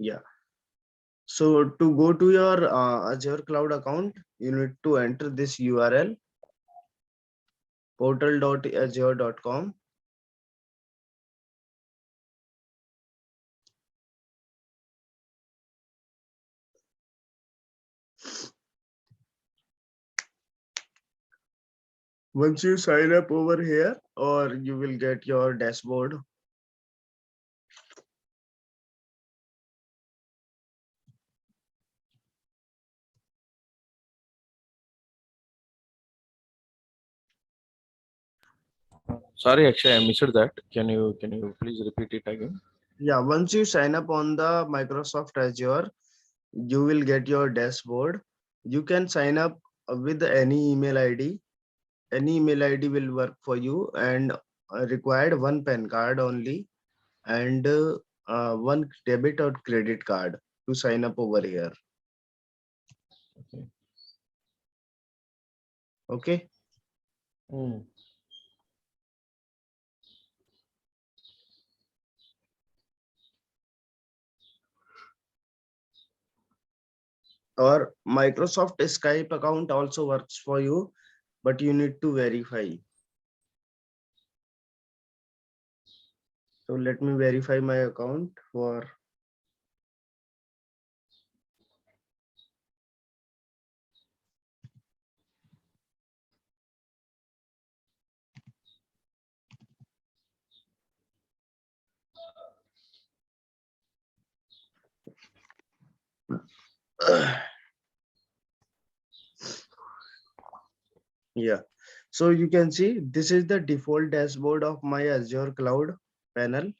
Yeah. So to go to your Azure cloud account, you need to enter this URL, portal.azure.com. Once you sign up over here, or you will get your dashboard. Sorry, Akshay, I missed that. Can you please repeat it again? Yeah, once you sign up on the Microsoft Azure, you will get your dashboard. You can sign up with any email ID. Any email ID will work for you, and required one PAN card only, and one debit or credit card to sign up over here. Okay. Okay. Hmm. Or Microsoft Skype account also works for you, but you need to verify. So let me verify my account for. Yeah. So you can see this is the default dashboard of my Azure cloud panel.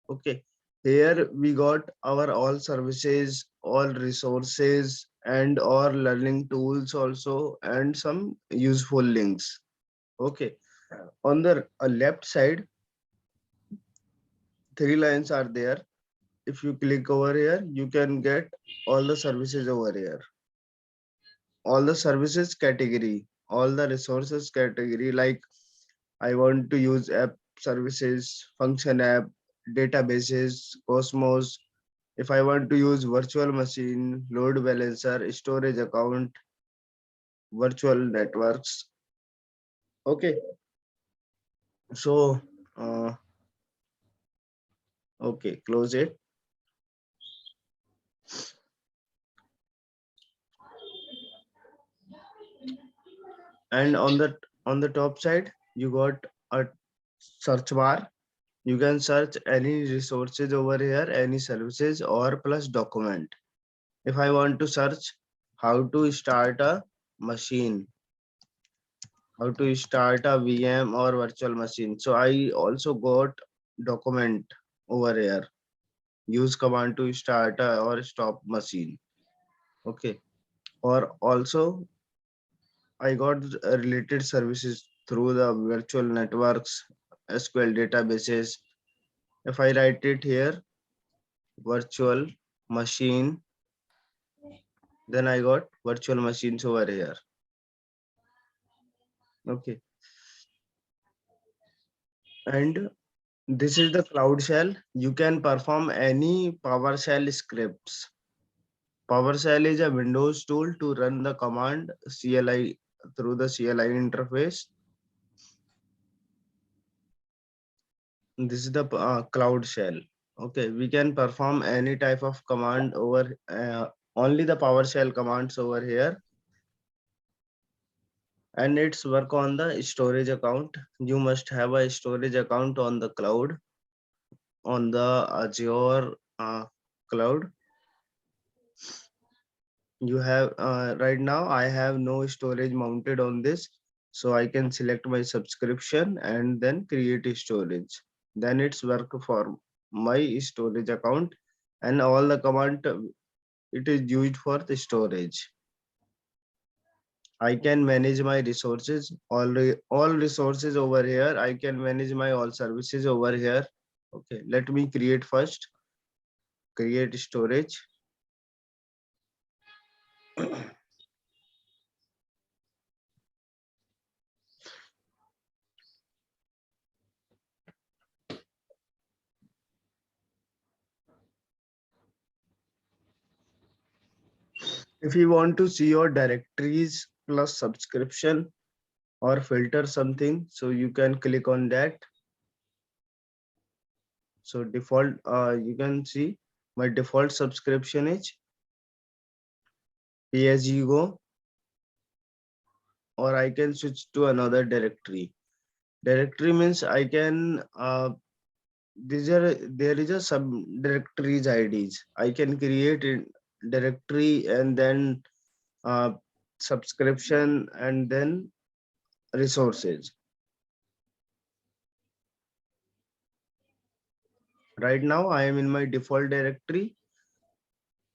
Okay. Here we got our all services, all resources, and all learning tools also, and some useful links. Okay. On the left side, three lines are there. If you click over here, you can get all the services over here. All the services category, all the resources category, like I want to use app services, function app, databases, Cosmos. If I want to use virtual machine, load balancer, storage account, virtual networks. Okay. So, okay, close it. And on the top side, you got a search bar. You can search any resources over here, any services, or plus document. If I want to search how to start a machine, how to start a VM or virtual machine. So I also got document over here. Use command to start a or stop machine. Okay. Or also I got related services through the virtual networks, SQL databases. If I write it here, virtual machine, then I got virtual machines over here. Okay. And this is the Cloud Shell. You can perform any PowerShell scripts. PowerShell is a Windows tool to run the command CLI through the CLI interface. This is the Cloud Shell. Okay, we can perform any type of command over only the PowerShell commands over here, and it's work on the storage account. You must have a storage account on the cloud, on the Azure cloud. You have right now I have no storage mounted on this, so I can select my subscription and then create a storage. Then it's work for my storage account, and all the command it is used for the storage. I can manage my resources, all resources over here. I can manage my all services over here. Okay, let me create first, create storage. If you want to see your directories plus subscription or filter something, so you can click on that. So default, you can see my default subscription is pay as you go, or I can switch to another directory. Directory means I can there is a subdirectories IDs. I can create a directory and then uh, subscription and then resources. Right now I am in my default directory,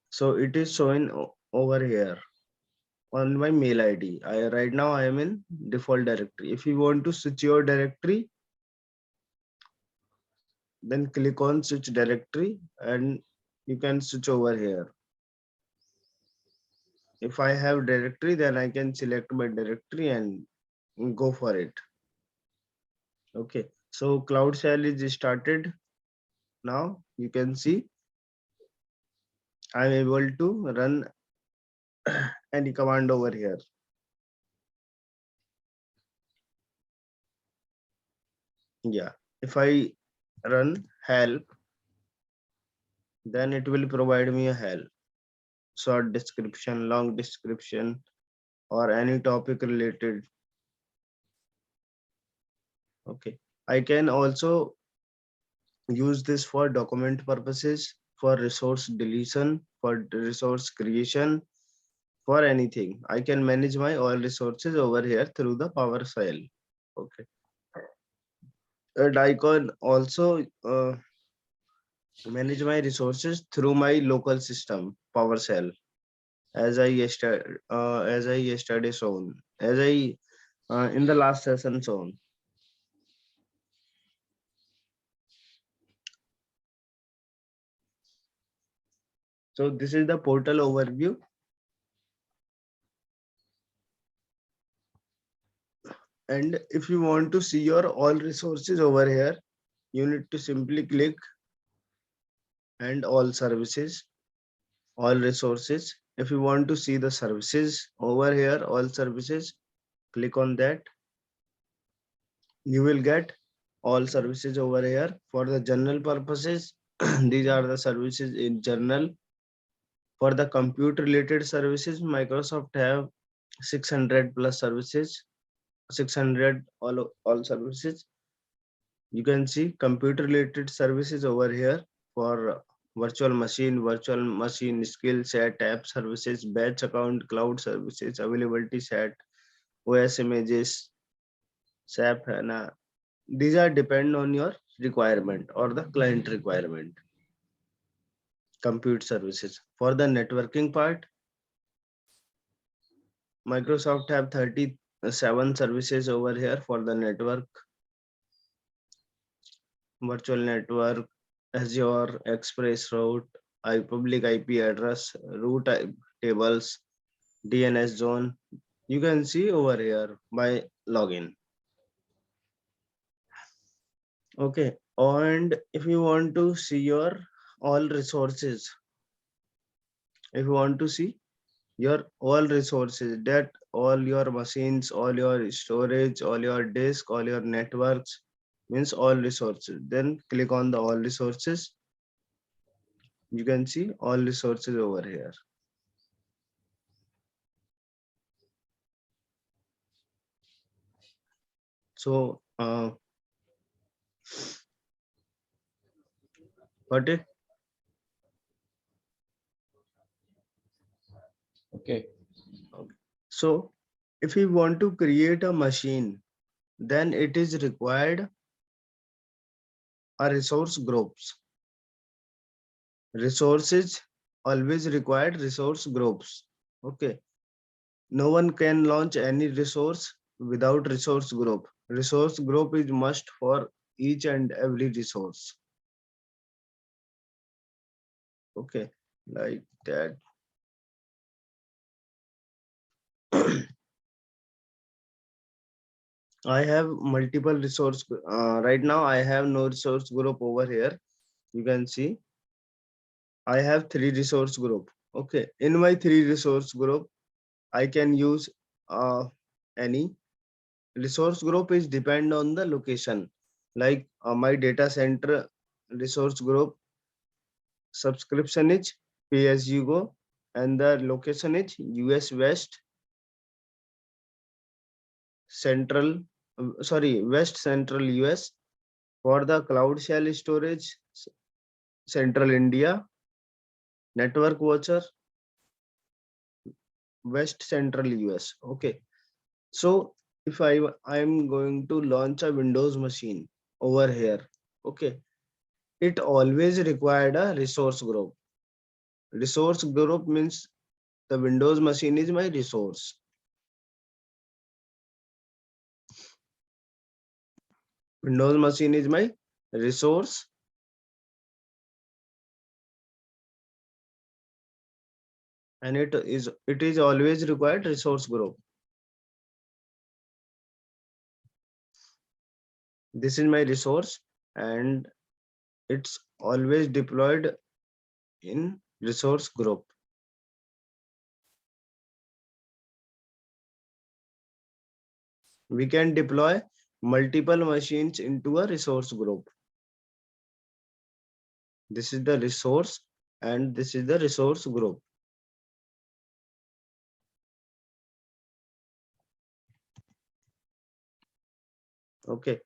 so it is showing over here on my mail ID. Right now I am in default directory. If you want to switch your directory, then click on switch directory and you can switch over here. If I have directory, then I can select my directory and go for it. Okay, so Cloud Shell is started. Now you can see I'm able to run any command over here. Yeah, if I run help, then it will provide me a help, short description, long description, or any topic related. Okay, I can also use this for document purposes, for resource deletion, for resource creation, for anything. I can manage my all resources over here through the PowerShell. Okay, and I can also manage my resources through my local system PowerShell, as I yesterday shown, as I in the last session shown. So this is the portal overview. And if you want to see your all resources over here, you need to simply click and all services, all resources. If you want to see the services over here, all services, click on that. You will get all services over here for the general purposes. These are the services in general. For the compute related services, Microsoft have 600 plus services, 600 all services. You can see computer related services over here for virtual machine skill set, app services, batch account, cloud services, availability set, OS images, SAP HANA. These are depend on your requirement or the client requirement. Compute services. For the networking part, Microsoft have 37 services over here for the network, virtual network, Azure, Express route, public IP address, route tables, DNS zone. You can see over here by login. Okay, and if you want to see your all resources, if you want to see your all resources, that all your machines, all your storage, all your disk, all your networks, means all resources, then click on the all resources. You can see all resources over here. So got it? Okay. So if you want to create a machine, then it is required a resource groups. Resources always required resource groups. Okay, no one can launch any resource without resource group. Resource group is must for each and every resource. Okay, like that. I have multiple resource. Right now I have no resource group over here. You can see I have 3 resource group. Okay, in my 3 resource group, I can use any resource group is depend on the location. Like my data center resource group subscription is pay as you go, and the location is US West Central, West Central US. For the cloud shell storage, Central India. Network watcher, West Central US. Okay. So if I'm going to launch a Windows machine over here, okay, it always required a resource group. Resource group means the Windows machine is my resource. Windows machine is my resource, and it is always required resource group. This is my resource, and it's always deployed in resource group. We can deploy multiple machines into a resource group. This is the resource, and this is the resource group. Okay,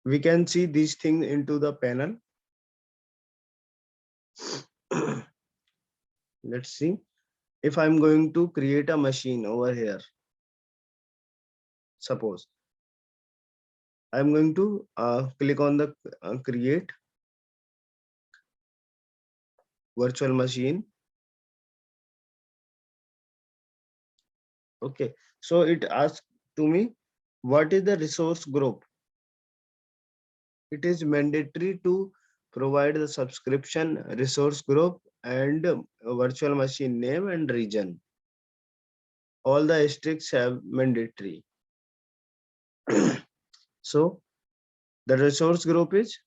we can see these things into the panel. Let's see. If I'm going to create a machine over here, suppose I'm going to click on the create virtual machine. Okay, so it asks to me, what is the resource group? It is mandatory to provide the subscription, resource group, and virtual machine name and region. All the asterisks have mandatory. So the resource group is,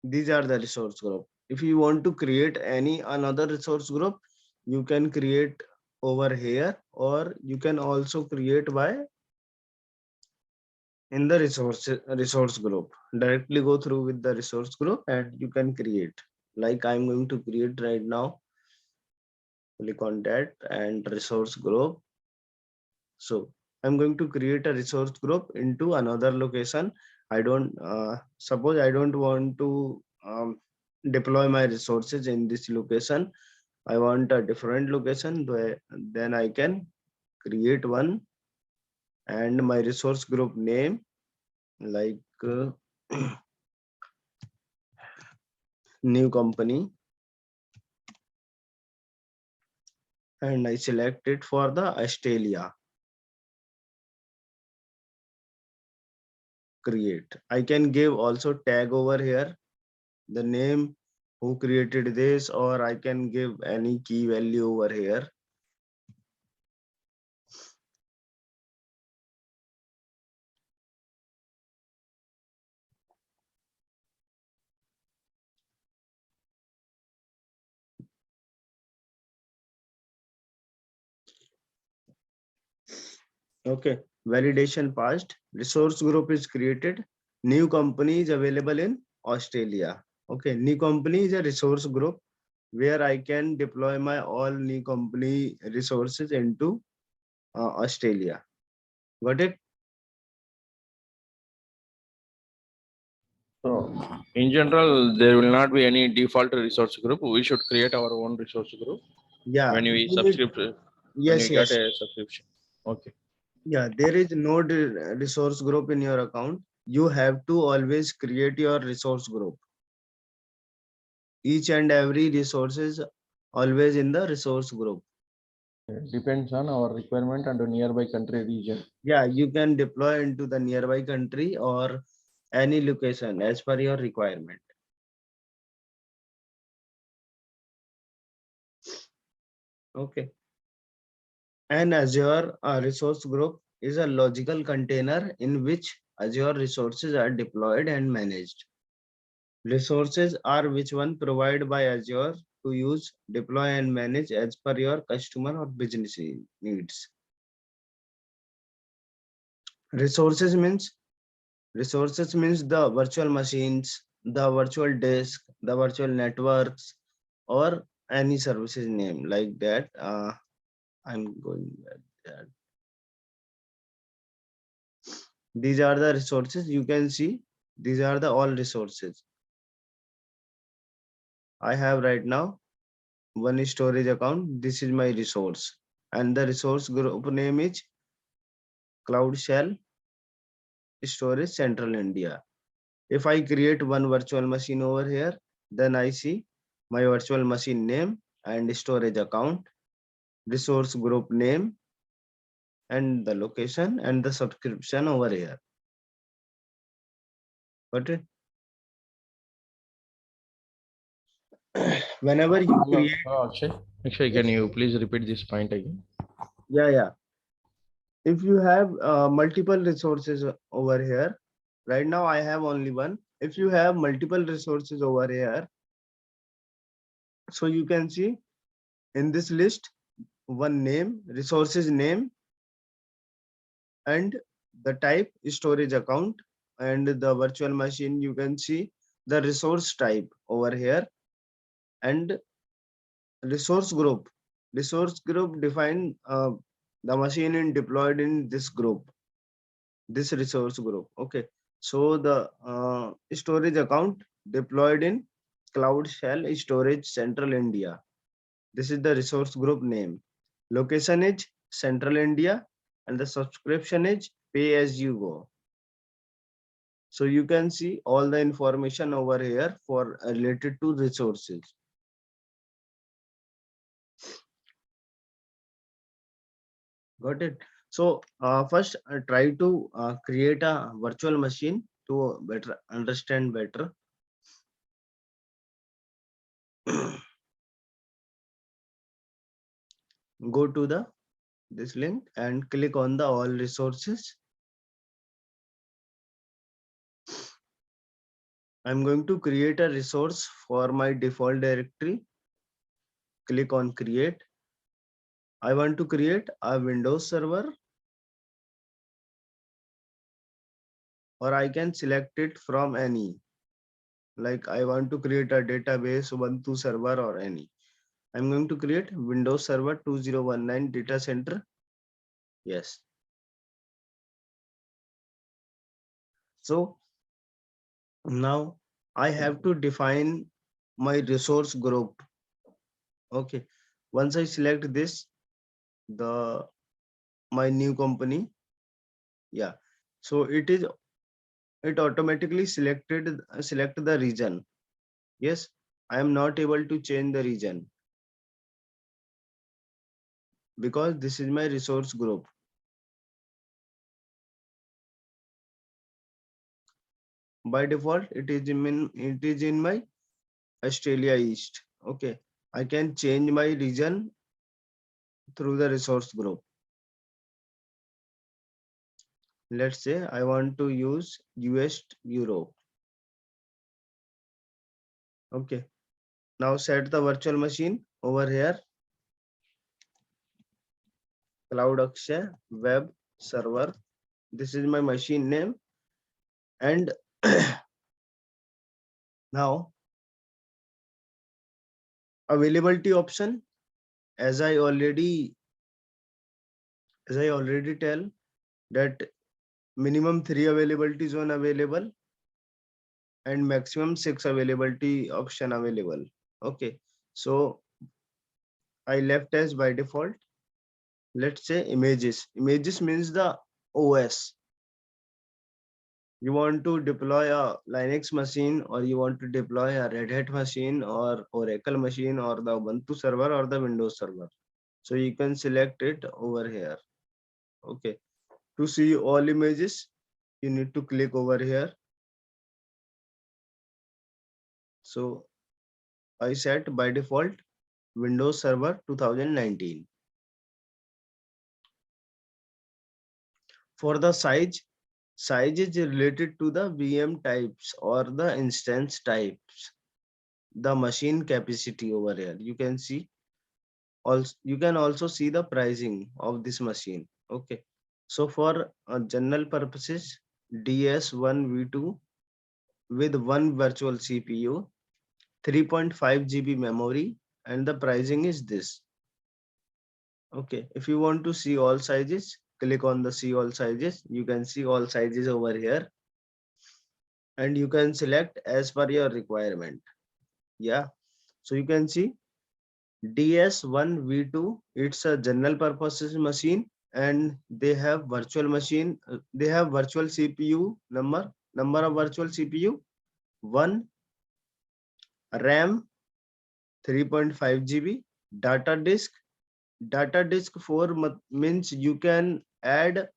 these are the resource group. If you want to create any another resource group, you can create over here, or you can also create by in the resource group. Directly go through with the resource group and you can create. Like I'm going to create right now. Click on that and resource group. So I'm going to create a resource group into another location. I don't suppose I don't want to deploy my resources in this location. I want a different location where then I can create one, and my resource group name like new company, and I select it for the Australia. Create. I can give also tag over here, the name, who created this, or I can give any key value over here. Okay, validation passed. Resource group is created. New company is available in Australia. Okay, new company is a resource group where I can deploy my all new company resources into Australia. Got it? So in general, there will not be any default resource group. We should create our own resource group Yeah. when we You need, subscribe, when yes, we get yes. a subscription. Okay. Yeah, there is no resource group in your account. You have to always create your resource group. Each and every resources always in the resource group. Depends on our requirement and the nearby country region. Yeah, you can deploy into the nearby country or any location as per your requirement. Okay. An Azure resource group is a logical container in which Azure resources are deployed and managed. Resources are which one provided by Azure to use, deploy and manage as per your customer or business needs. Resources means the virtual machines, the virtual disk, the virtual networks, or any services name like that. I'm going with that. These are the resources you can see. These are the all resources I have right now. One storage account. This is my resource, and the resource group name is Cloud Shell Storage Central India. If I create one virtual machine over here, then I see my virtual machine name and storage account, resource group name, and the location and the subscription over here. Got it? Whenever you create, Akshay, can you please repeat this point again? yeah. If you have multiple resources over here, right now I have only one. If you have multiple resources over here, so you can see in this list one name, resources name, and the type storage account, and the virtual machine. You can see the resource type over here, and resource group. Resource group define the machine in deployed in this group, this resource group. Okay, so the storage account deployed in Cloud Shell Storage Central India. This is the resource group name. Location is Central India, and the subscription is pay as you go. So you can see all the information over here for related to resources. Got it? So first try to create a virtual machine to better understand better. Go to the this link and click on the all resources. I'm going to create a resource for my default directory. Click on create. I want to create a Windows server, or I can select it from any. Like I want to create a database Ubuntu server or any. I'm going to create Windows Server 2019 data center. Yes. So now I have to define my resource group. Okay. Once I select this, the my new company. Yeah. So it automatically select the region. Yes. I am not able to change the region because this is my resource group. By default, it is in my Australia East. Okay. I can change my region through the resource group. Let's say I want to use US Europe. Okay. Now set the virtual machine over here. Cloud Akshay web server. This is my machine name. And now availability option, as I already tell that minimum 3 availability zone available and maximum 6 availability option available. Okay, so I left as by default. Let's say images. Images means the OS. You want to deploy a Linux machine, or you want to deploy a Red Hat machine, or Oracle machine, or the Ubuntu server, or the Windows server. So you can select it over here. Okay. To see all images, you need to click over here. So I set by default Windows Server 2019. For the size is related to the VM types or the instance types. the machine capacity over here. You can see also, you can also see the pricing of this machine. Okay, so for general purposes, DS1V2 with one virtual CPU, 3.5 GB memory, and the pricing is this. Okay, if you want to see all sizes, click on the see all sizes. You can see all sizes over here, and you can select as per your requirement. Yeah, so you can see DS1V2, it's a general purposes machine, and they have virtual machine, they have virtual CPU number of virtual CPU, 1, RAM 3.5 GB, data disk 4 means you can add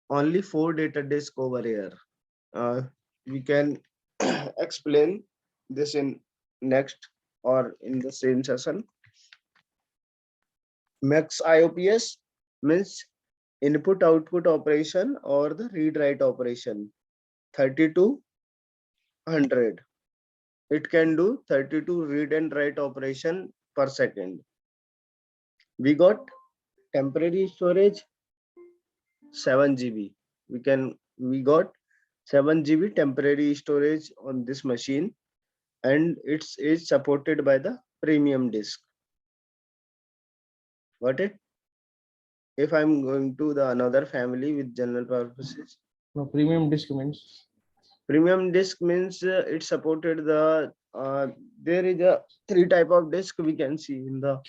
only 4 data disk over here. We can explain this in next or in the same session. Max IOPS means input output operation or the read write operation, 30 to 100. It can do 32 read and write operation per second. We got temporary storage 7 GB. We got 7 GB temporary storage on this machine, and it's is supported by the premium disk. Got it? If I'm going to the another family with general purposes, No, premium disk means premium disk means it supported the there is a 3 type of disk we can see in the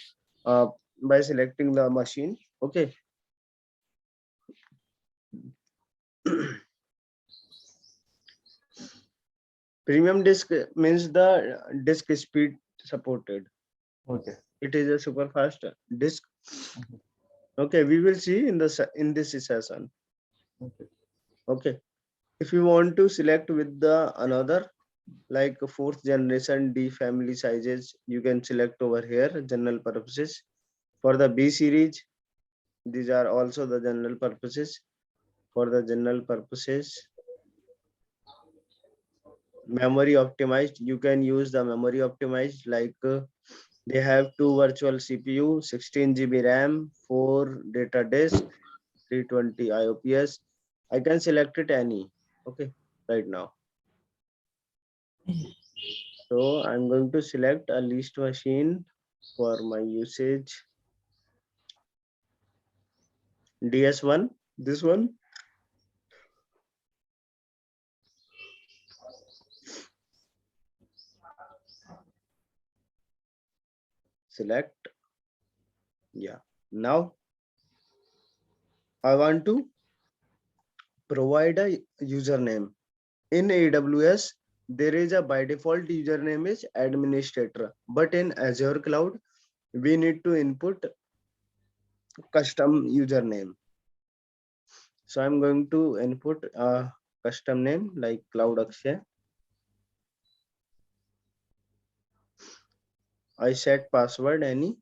uh, by selecting the machine. Okay. Premium disk means the disk speed supported. okay. It is a super fast disk. Mhm. Okay, we will see in the in this session. Okay. Okay, if you want to select with the another like fourth generation D family sizes, you can select over here general purposes. For the B series, these are also the general purposes. For the general purposes, memory optimized, you can use the memory optimized like they have 2 virtual CPU, 16 GB RAM, 4 data disk, 320 IOPS. I can select it any. Okay, right now. So I'm going to select a least machine for my usage. DS1, this one. Select. Yeah. Now I want to provide a username. In AWS, there is a by default username is administrator, but in Azure Cloud, we need to input custom username. So I'm going to input a custom name like Cloud Akshay. I set password any.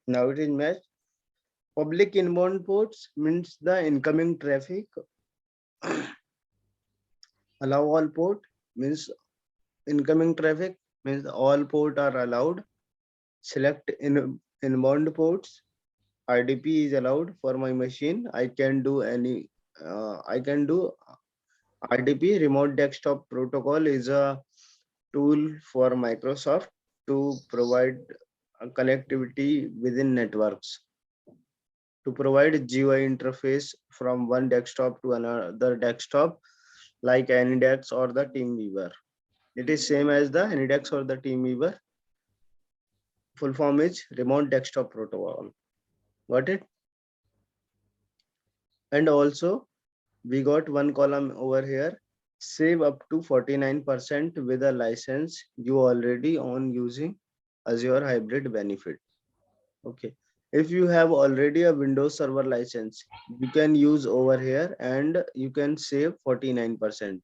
Now it is matched. Public inbound ports means the incoming traffic. Allow all port means incoming traffic means all port are allowed. Select inbound ports. RDP is allowed for my machine. I can do any. I can do RDP. Remote Desktop Protocol is a tool for Microsoft to provide connectivity within networks, to provide GUI interface from one desktop to another desktop like AnyDex or the TeamViewer. It is same as the AnyDex or the TeamViewer. Full form is Remote Desktop Protocol. Got it? And also we got one column over here. save up to 49% with a license you already own using Azure Hybrid Benefit. Okay. If you have already a Windows Server license, you can use over here and you can save 49%.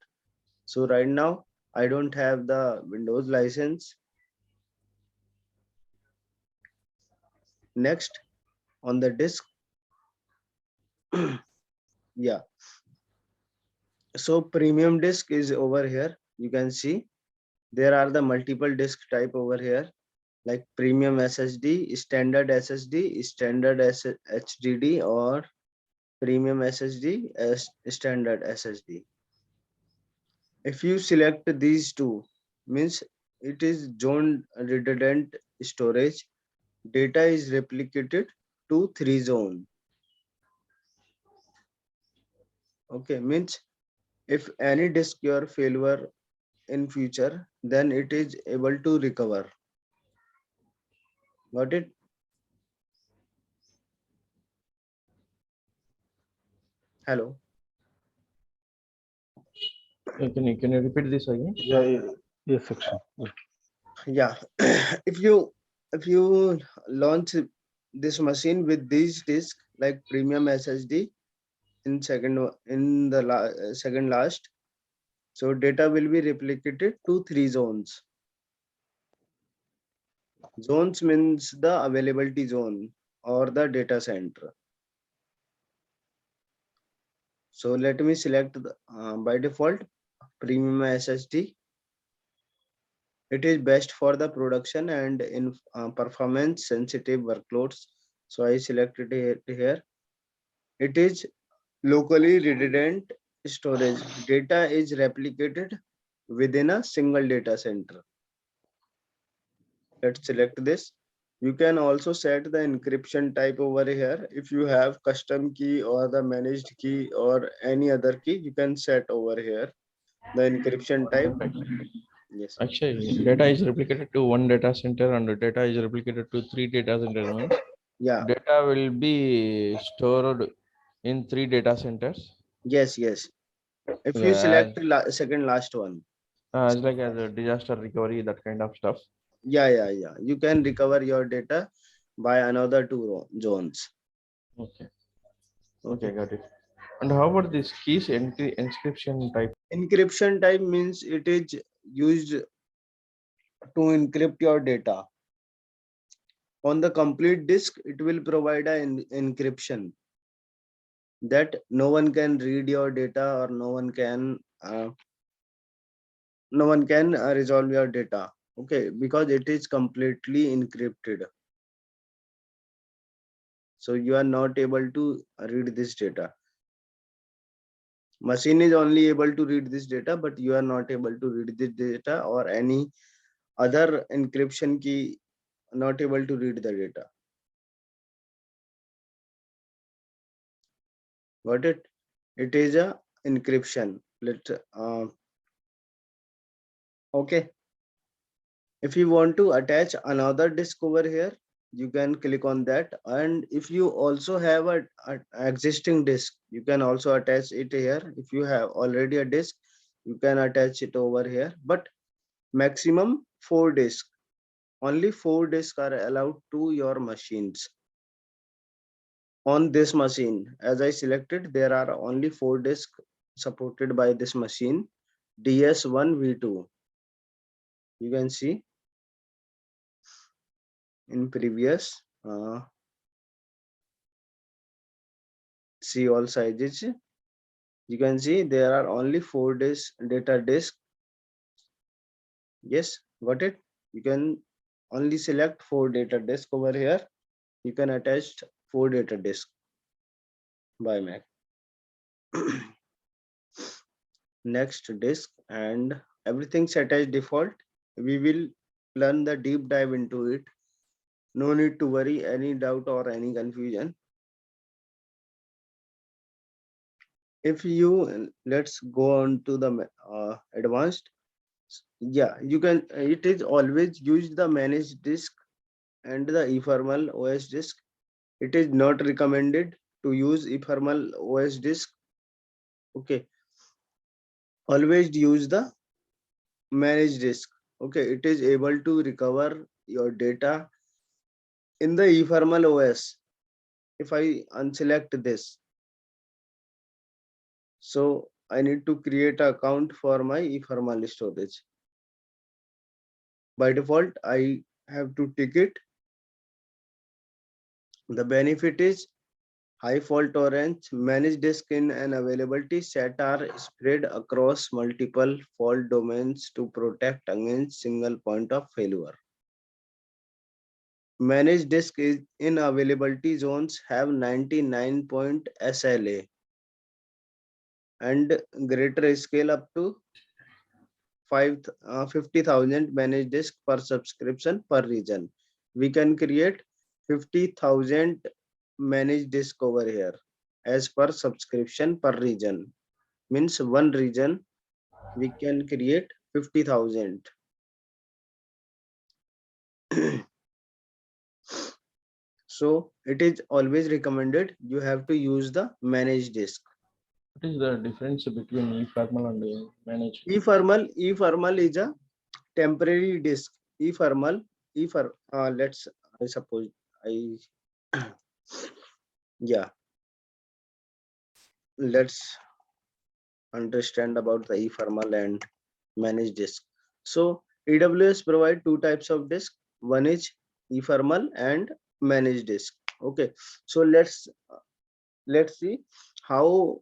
So right now, I don't have the Windows license. Next, on the disk, yeah. So premium disk is over here. You can see there are the multiple disk type over here, like premium SSD, standard SSD, standard HDD, or premium SSD as standard SSD. If you select these two, means it is zone redundant storage. Data is replicated to 3 zone. Okay, means if any disk your failure in future, then it is able to recover. Got it? Hello. Can you repeat this again? Yeah. Yes, section. Yeah. if you launch this machine with these disks like premium SSD in second last, so data will be replicated to 3 zones. Zones means the availability zone or the data center. So let me select by default premium SSD. It is best for the production and in performance sensitive workloads. So I selected it here. It is locally redundant storage. Data is replicated within a single data center. Let's select this. You can also set the encryption type over here. If you have custom key or the managed key or any other key, you can set over here the encryption type. Yes. Actually, data is replicated to one data center and the data is replicated to three data centers. Means Yeah. data will be stored in three data centers. Yes. Yes. If you Yeah, select second last one. it's like as a disaster recovery, that kind of stuff. Yeah. Yeah. Yeah. You can recover your data by another two zones. Okay. Okay, got it. And how about this keys inscription type? Encryption type means it is used to encrypt your data. On the complete disk, it will provide an encryption that no one can read your data or no one can resolve your data. Okay, because it is completely encrypted. So you are not able to read this data. Machine is only able to read this data, but you are not able to read this data or any other encryption key not able to read the data. Got it? It is a encryption. Okay. If you want to attach another disk over here, you can click on that. And if you also have a existing disk, you can also attach it here. If you have already a disk, you can attach it over here. But maximum 4 disks. Only 4 disks are allowed to your machines. On this machine, as I selected, there are only 4 disks supported by this machine. DS1V2. You can see in previous see all sizes. You can see there are only 4 data disk. Yes, got it. You can only select 4 data disk over here. You can attach 4 data disk by Mac. Next disk and everything set as default. We will learn the deep dive into it. No need to worry any doubt or any confusion. If you let's go on to the advanced. Yeah, you can. It is always use the managed disk and the ephemeral OS disk. It is not recommended to use ephemeral OS disk. Okay. always use the managed disk. Okay, it is able to recover your data in the eFormal OS. If I unselect this, so I need to create an account for my eFormal storage. By default, I have to tick it. The benefit is high fault tolerance, managed disk in and availability set are spread across multiple fault domains to protect against single point of failure. Managed disk is in availability zones have 99 point SLA and greater scale up to 50,000 managed disk per subscription per region. We can create 50,000 managed disk over here as per subscription per region. Means one region we can create 50,000. So it is always recommended you have to use the managed disk. What is the difference between eFormal and managed? eFormal is a temporary disk. Let's I suppose I yeah, let's understand about the eFormal and managed disk. So AWS provide two types of disk. One is eFormal and managed disk. Okay, so let's see how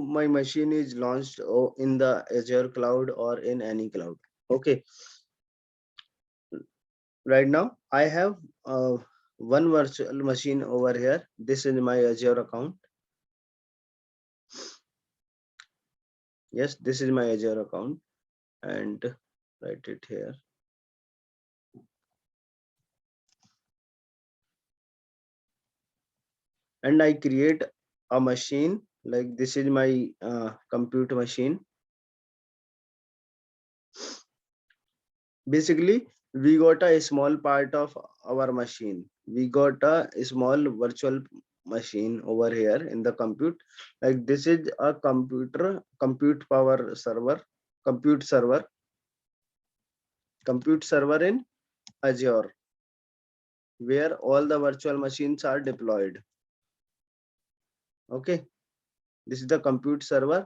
my machine is launched in the Azure cloud or in any cloud. Okay, right now I have one virtual machine over here. This is my Azure account. Yes, this is my Azure account, and write it here. And I create a machine like this is my compute machine. Basically, we got a small part of our machine. We got a small virtual machine over here in the compute. Like this is a compute power server, compute server in Azure, where all the virtual machines are deployed. Okay, this is the compute server,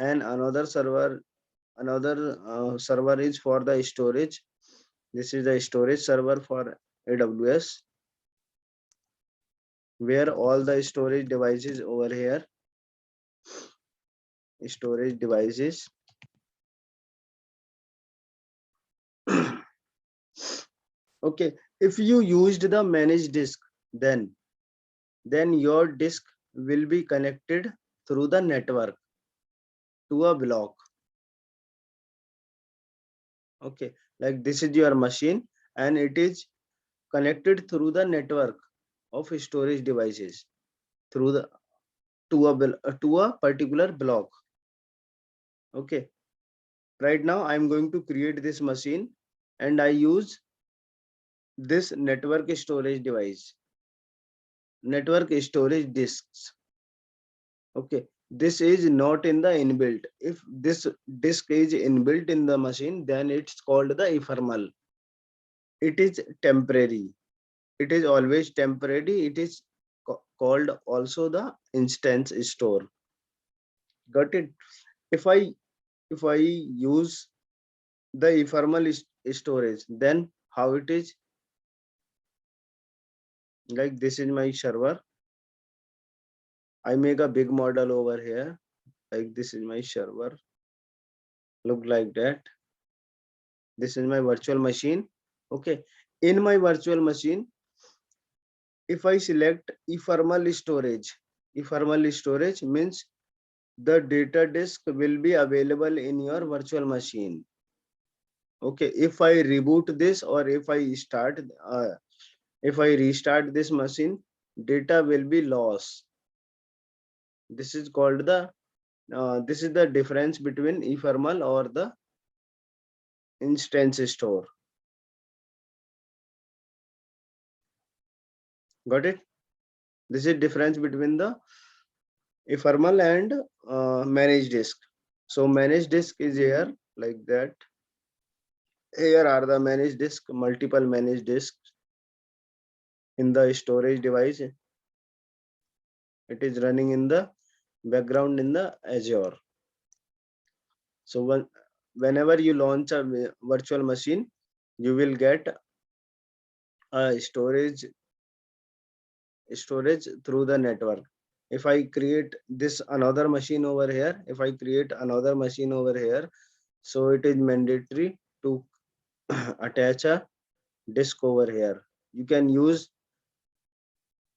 and another server is for the storage. This is the storage server for AWS, where all the storage devices over here, storage devices. Okay, if you used the managed disk, then your disk will be connected through the network to a block. Okay, like this is your machine and it is connected through the network of storage devices through the to a particular block. Okay, right now I'm going to create this machine and I use this network storage device, network storage disks. Okay, this is not in the inbuilt. If this disk is inbuilt in the machine, then it's called the eFormal. It is temporary. It is always temporary. It is called also the instance store. Got it? If I use the eFormal storage, then how it is? Like this is my server. I make a big model over here. Like this is my server. Look like that. This is my virtual machine. Okay. In my virtual machine, if I select eFormal storage means the data disk will be available in your virtual machine. Okay. If I reboot this or if I restart this machine, data will be lost. This is called the this is the difference between eFormal or the instance store. Got it? This is difference between the eFormal and managed disk. So managed disk is here like that. Here are the managed disk, multiple managed disks in the storage device. It is running in the background in the Azure. So whenever you launch a virtual machine, you will get a storage through the network. If I create this another machine over here, if I create another machine over here, so it is mandatory to attach a disk over here. You can use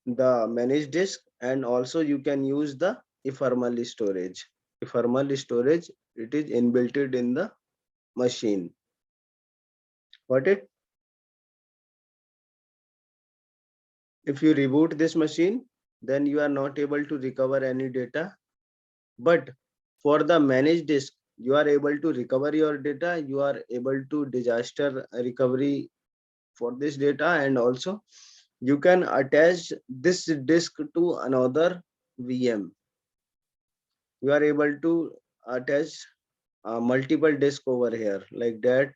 the managed disk, and also you can use the ephemeral storage. Ephemeral storage, it is inbuilt in the machine. Got it? If you reboot this machine, then you are not able to recover any data. But for the managed disk, you are able to recover your data. You are able to disaster recovery for this data, and also you can attach this disk to another VM. You are able to attach multiple disk over here like that,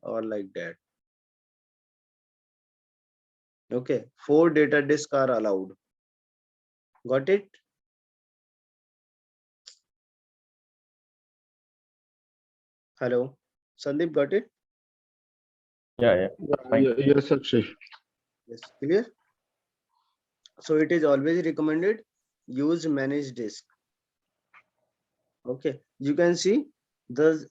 or like that. Okay, 4 data disk are allowed. Got it? Hello, Sandeep, got it? Yeah. Fine. Yes, Akshay. Yes, clear. So it is always recommended use managed disk. Okay, you can see the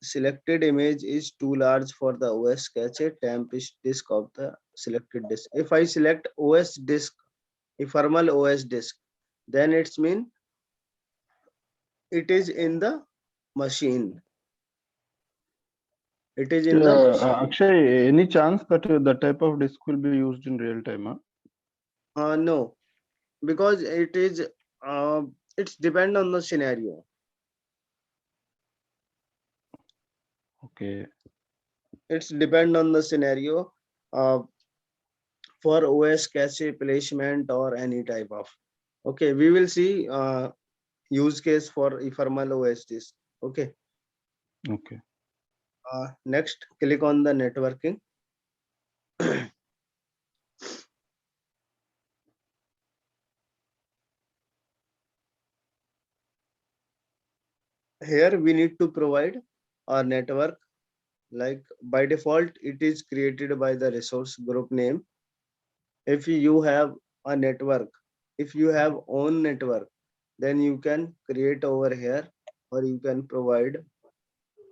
selected image is too large for the OS cache temp disk of the selected disk. If I select OS disk, ephemeral OS disk, then it's mean it is in the machine. It is in the machine. Akshay, any chance that the type of disk will be used in real time? No, because it's depend on the scenario. Okay. It's depend on the scenario for OS cache placement or any type of. Okay, we will see use case for ephemeral OS disk. Okay. Okay. Next, click on the networking. Here we need to provide our network. Like by default, it is created by the resource group name. If you have a network, if you have own network, then you can create over here, or you can provide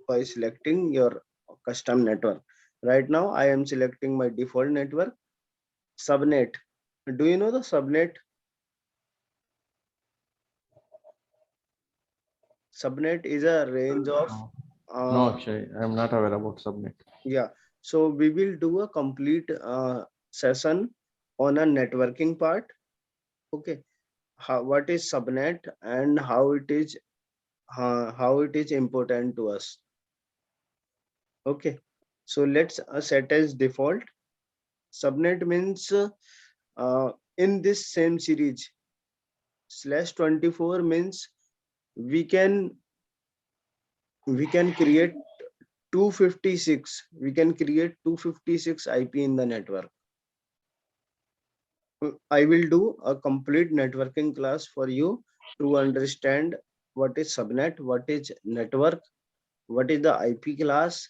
by selecting your custom network. Right now, I am selecting my default network, subnet. Do you know the subnet? Subnet is a range of No, Akshay, I'm not aware about subnet. yeah. So we will do a complete session on a networking part. Okay. What is subnet and how it is important to us. Okay. So let's set as default. Subnet means in this same series /24 means we can create 256. We can create 256 IP in the network. I will do a complete networking class for you to understand what is subnet, what is network, what is the IP class,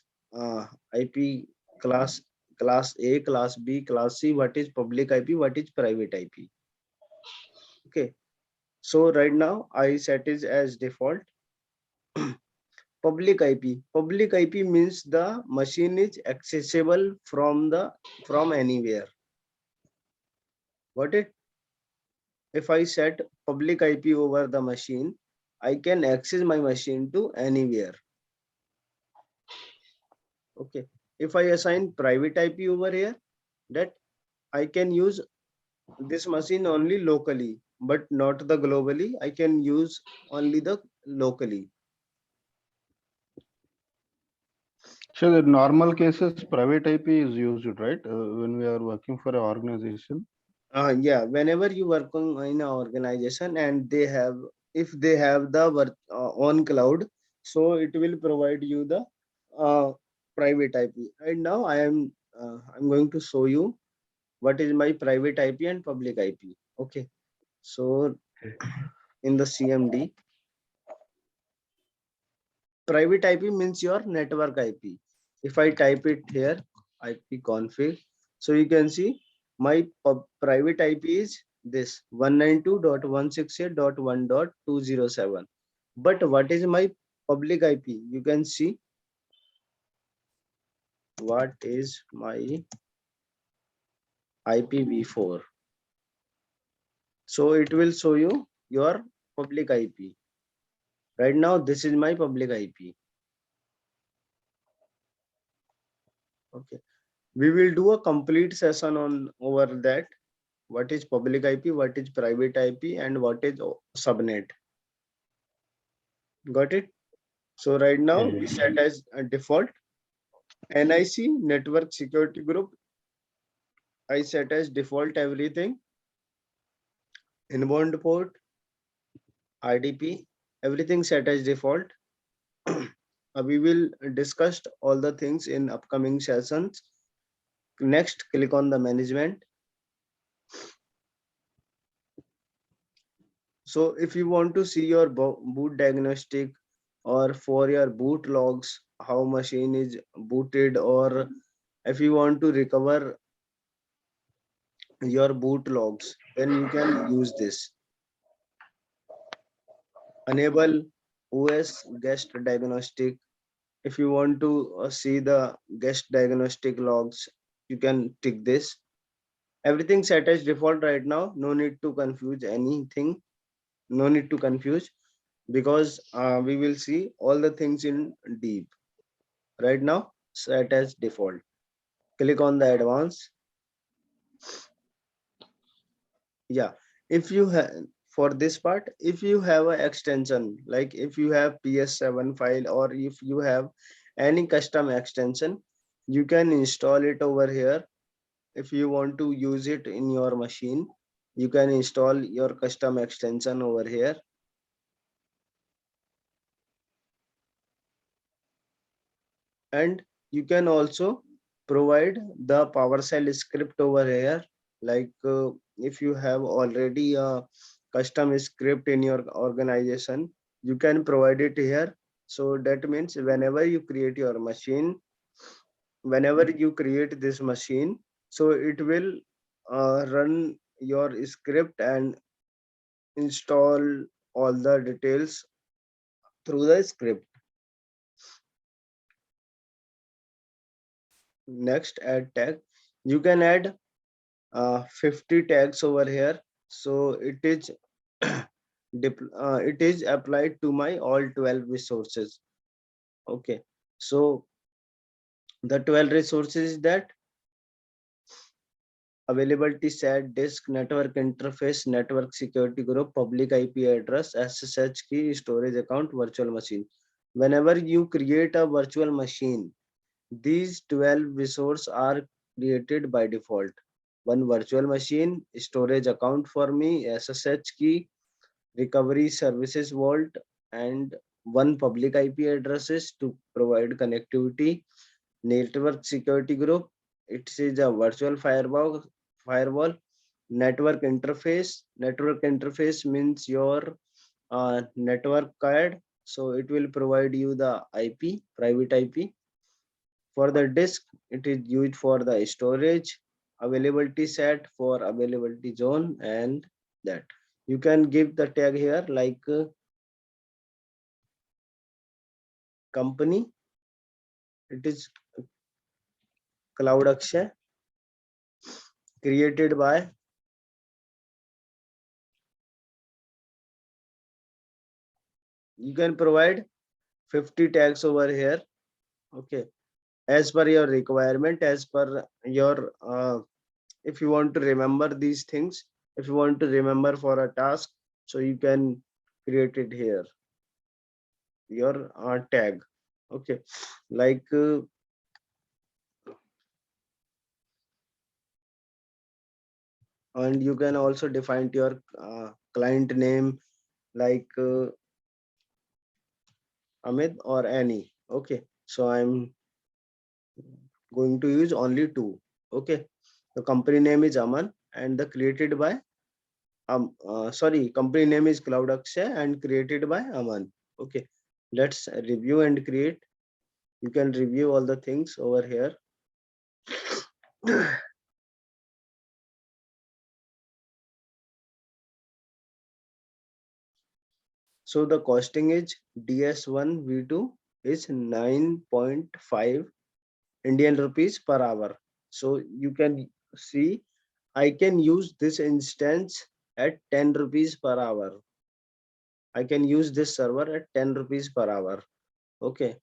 IP class, class A, class B, class C, what is public IP, what is private IP. Okay, so right now I set it as default. Public IP. Public IP means the machine is accessible from anywhere. Got it? If I set public IP over the machine, I can access my machine to anywhere. Okay. If I assign private IP over here, that I can use this machine only locally, but not the globally. I can use only the locally. So the normal cases, private IP is used, right? When we are working for an organization. Yeah, whenever you work in an organization and they have if they have the on cloud, so it will provide you the private IP. And now I'm going to show you what is my private IP and public IP. Okay, so in the CMD, private IP means your network IP. If I type it here, IP config, so you can see my private IP is this 192.168.1.207. But what is my public IP? You can see what is my IPv4. So it will show you your public IP. Right now, this is my public IP. Okay. We will do a complete session on over that. What is public IP, what is private IP, and what is subnet. Got it? So right now we set as a default NIC network security group. I set as default everything. Inbound port, IDP, everything set as default. We will discuss all the things in upcoming sessions. Next, click on the management. So if you want to see your boot diagnostic or for your boot logs, how machine is booted, or if you want to recover your boot logs, then you can use this. Enable OS guest diagnostic. If you want to see the guest diagnostic logs, you can tick this. Everything set as default right now. No need to confuse anything. No need to confuse, because we will see all the things in deep. Right now, set as default. Click on the advanced. Yeah, if you have, for this part, if you have an extension, like if you have PS7 file or if you have any custom extension, you can install it over here. If you want to use it in your machine, you can install your custom extension over here. And you can also provide the PowerShell script over here. Like if you have already a custom script in your organization, you can provide it here. So that means whenever you create your machine, whenever you create this machine, so it will run your script and install all the details through the script. Next, add tag. You can add 50 tags over here. So it is applied to my all 12 resources. Okay, so the 12 resources is that availability set, disk, network interface, network security group, public IP address, SSH key, storage account, virtual machine. Whenever you create a virtual machine, these 12 resources are created by default. One virtual machine, storage account for me, SSH key, recovery services vault, and one public IP addresses to provide connectivity, network security group. It is a virtual firewall, network interface. Network interface means your network card. So it will provide you the IP, private IP. For the disk, it is used for the storage, availability set for availability zone, and that. You can give the tag here like company. It is Cloud Akshay, created by you can provide 50 tags over here. Okay, as per your requirement, as per your if you want to remember these things, if you want to remember for a task, so you can create it here, your tag. Okay, like and you can also define your client name, like Amit or Annie. Okay, so I'm going to use only two. Okay, the company name is Aman and the created by sorry, company name is Cloud Akshay and created by Aman. Okay, let's review and create. You can review all the things over here. So the costing is DS1 V2 is 9.5 Indian rupees per hour. So you can see I can use this instance at 10 rupees per hour. I can use this server at 10 rupees per hour. Okay,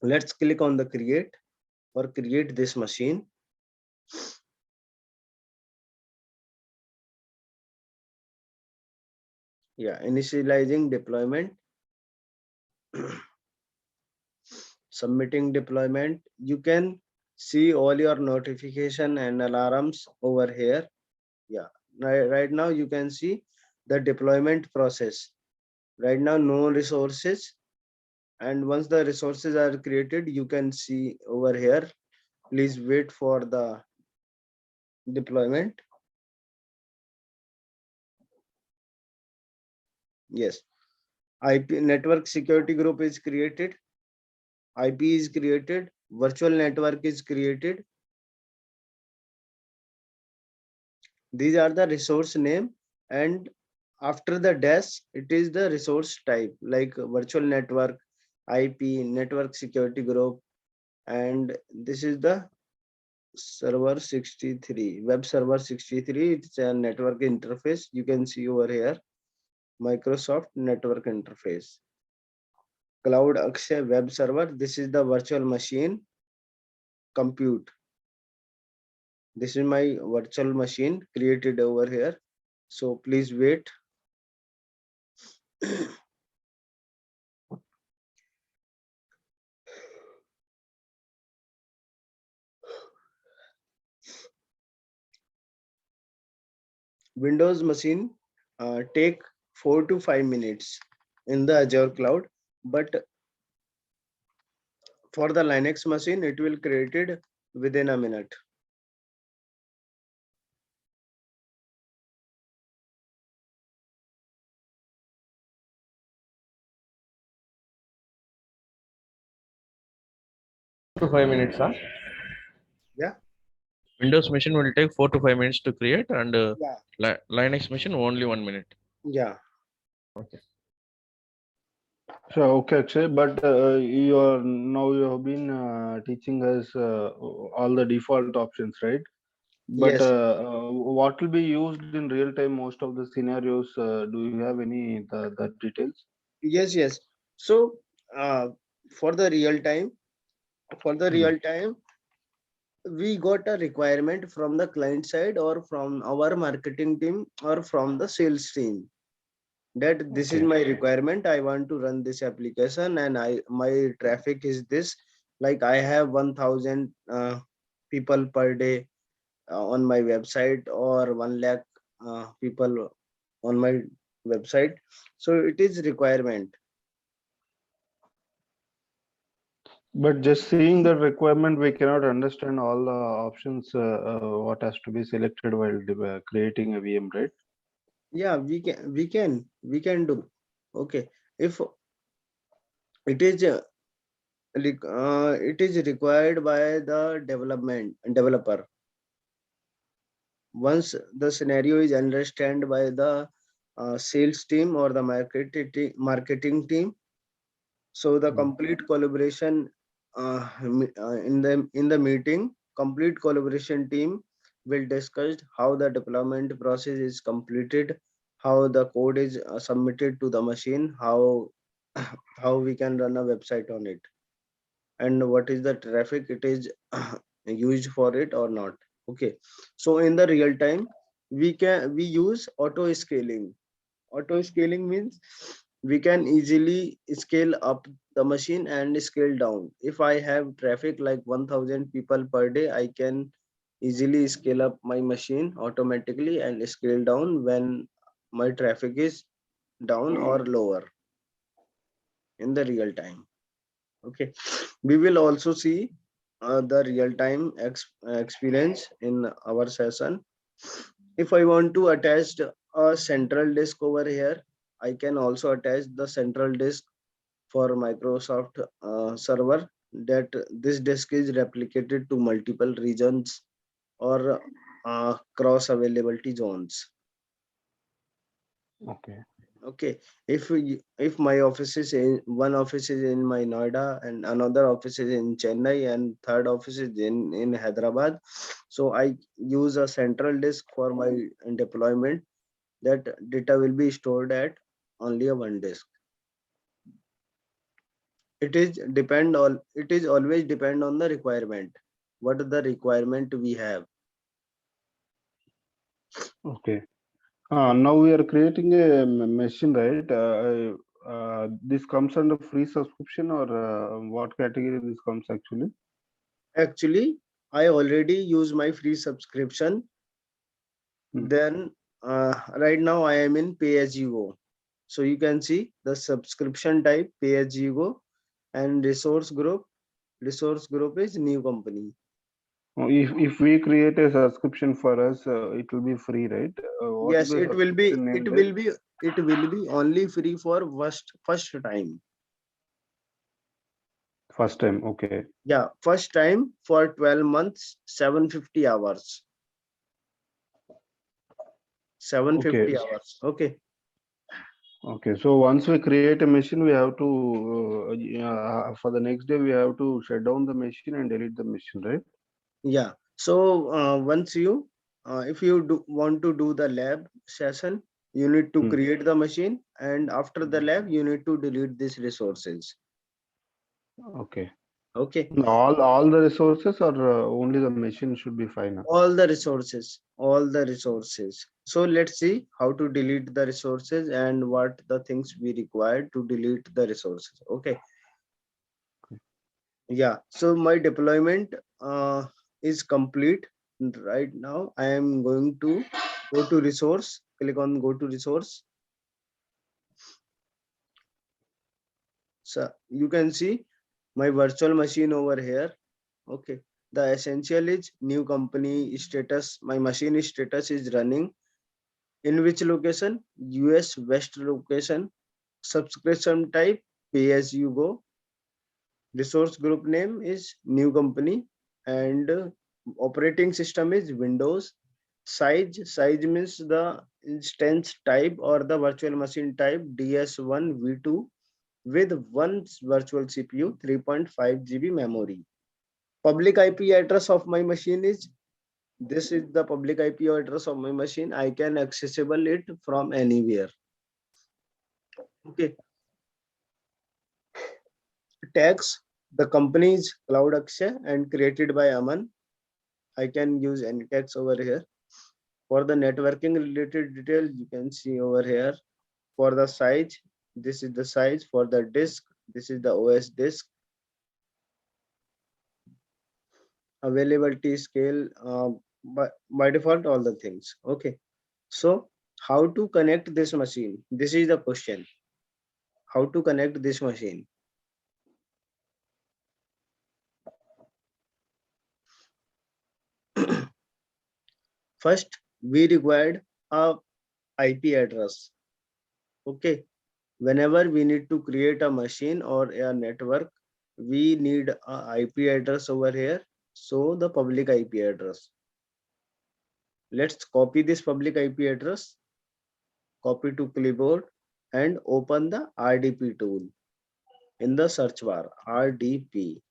let's click on the create or create this machine. Yeah, initializing deployment, submitting deployment. You can see all your notification and alarms over here. Yeah, right now you can see the deployment process. Right now, no resources. And once the resources are created, you can see over here. Please wait for the deployment. Yes, IP network security group is created. IP is created. Virtual network is created. These are the resource name, and after the dash, it is the resource type like virtual network, IP, network security group, and this is the server 63, web server 63. It's a network interface. You can see over here, Microsoft network interface. Cloud Akshay web server. This is the virtual machine compute. This is my virtual machine created over here. So please wait. Windows machine take 4 to 5 minutes in the Azure cloud, but for the Linux machine, it will created within a minute. To 5 minutes, huh? Yeah, Windows machine will take 4 to 5 minutes to create, and yeah, Linux machine only 1 minute. yeah. Okay. So, okay, Akshay, but you are now you have been teaching us all the default options, right? But Yes, what will be used in real time? Most of the scenarios, do you have any that details? yes. So uh, for the real time, for the Hmm. real time, we got a requirement from the client side or from our marketing team or from the sales team that this is Okay. my requirement. I want to run this application and I my traffic is this. Like I have 1,000 people per day on my website or 1 lakh people on my website. So it is requirement. But just seeing the requirement, we cannot understand all the options. What has to be selected while creating a VM, right? Yeah, we can do. Okay, if it is it is required by the developer. Once the scenario is understood by the sales team or the marketing team, so the Hmm. complete collaboration in the meeting, complete collaboration team will discuss how the deployment process is completed, how the code is submitted to the machine, how how we can run a website on it, and what is the traffic it is used for it or not. Okay, so in the real time we use auto scaling. Auto scaling means we can easily scale up the machine and scale down. If I have traffic like 1,000 people per day, I can easily scale up my machine automatically and scale down when my traffic is down or lower in the real time. Okay, we will also see the real time experience in our session. If I want to attach a central disk over here, I can also attach the central disk for Microsoft server, that this disk is replicated to multiple regions or cross availability zones. Okay. Okay, if my office is in one office is in my Noida and another office is in Chennai and third office is in Hyderabad, so I use a central disk for my deployment. That data will be stored at only a one disk. It is always depend on the requirement. What is the requirement we have? Okay. Now we are creating a machine, right? This comes under free subscription or what category this comes actually? Actually, I already use my free subscription. Hmm. Then right now I am in pay as you go. So you can see the subscription type pay as you go, and resource group. Resource group is new company. If we create a subscription for us, it will be free, right? What is Yes, the it will be. subscription name It there? will be. It will be only free for first time. First time, okay. Yeah, first time for 12 months, 750 hours. Okay. 750 hours. Okay. Okay. So once we create a machine, we have to for the next day we have to shut down the machine and delete the machine, right? Yeah. So once you, if you want to do the lab session, you need to Hmm. create the machine, and after the lab, you need to delete these resources. Okay. Okay. All the resources or only the machine should be fine. All the resources. So let's see how to delete the resources and what the things we require to delete the resources. Okay. Yeah. So my deployment is complete. Right now, I am going to go to resource. Click on go to resource. So you can see my virtual machine over here. Okay. The essential is new company status. My machine status is running. In which location? US West location. Subscription type pay as you go. Resource group name is new company, and operating system is Windows. Size means the instance type or the virtual machine type DS1 V2 with one virtual CPU, 3.5 GB memory. Public IP address of my machine is, this is the public IP address of my machine. I can accessible it from anywhere. Okay. Tags, the company is Cloud Akshay and created by Aman. I can use any tags over here. For the networking related details, you can see over here. For the size, this is the size. For the disk, this is the OS disk. Availability scale, by default, all the things. Okay. So how to connect this machine? This is the question. How to connect this machine? First, we required a IP address. Okay. Whenever we need to create a machine or a network, we need a IP address over here. So the public IP address. Let's copy this public IP address, copy to clipboard, and open the RDP tool in the search bar. RDP,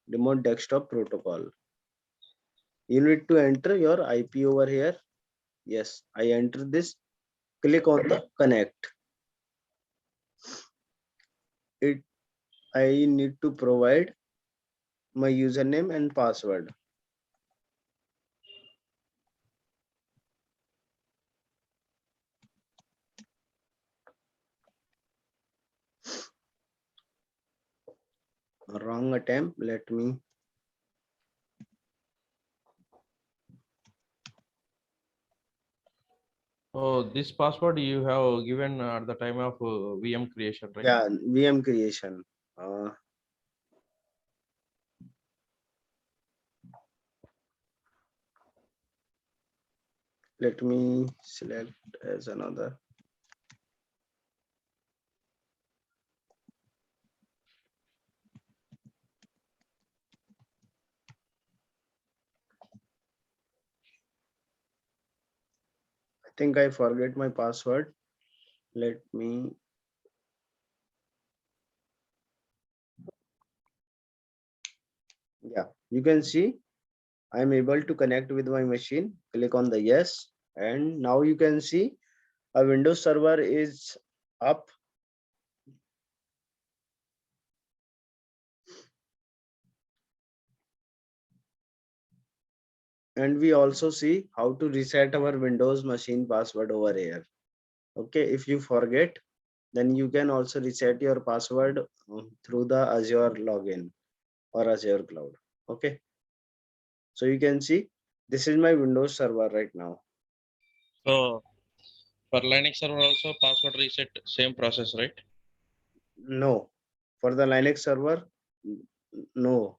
Remote Desktop Protocol. You need to enter your IP over here. Yes, I enter this. Click on the connect. It I need to provide my username and password. Wrong attempt. Let me. Oh, this password you have given at the time of VM creation, right? Yeah, VM creation. Uh, Let me select as another. I think I forget my password. Let me. Yeah, you can see I'm able to connect with my machine. Click on the yes, and now you can see a Windows server is up. And we also see how to reset our Windows machine password over here. Okay, if you forget, then you can also reset your password through the Azure login or Azure cloud. Okay, so you can see this is my Windows server right now. So for Linux server also password reset same process, right? No, for the Linux server, no,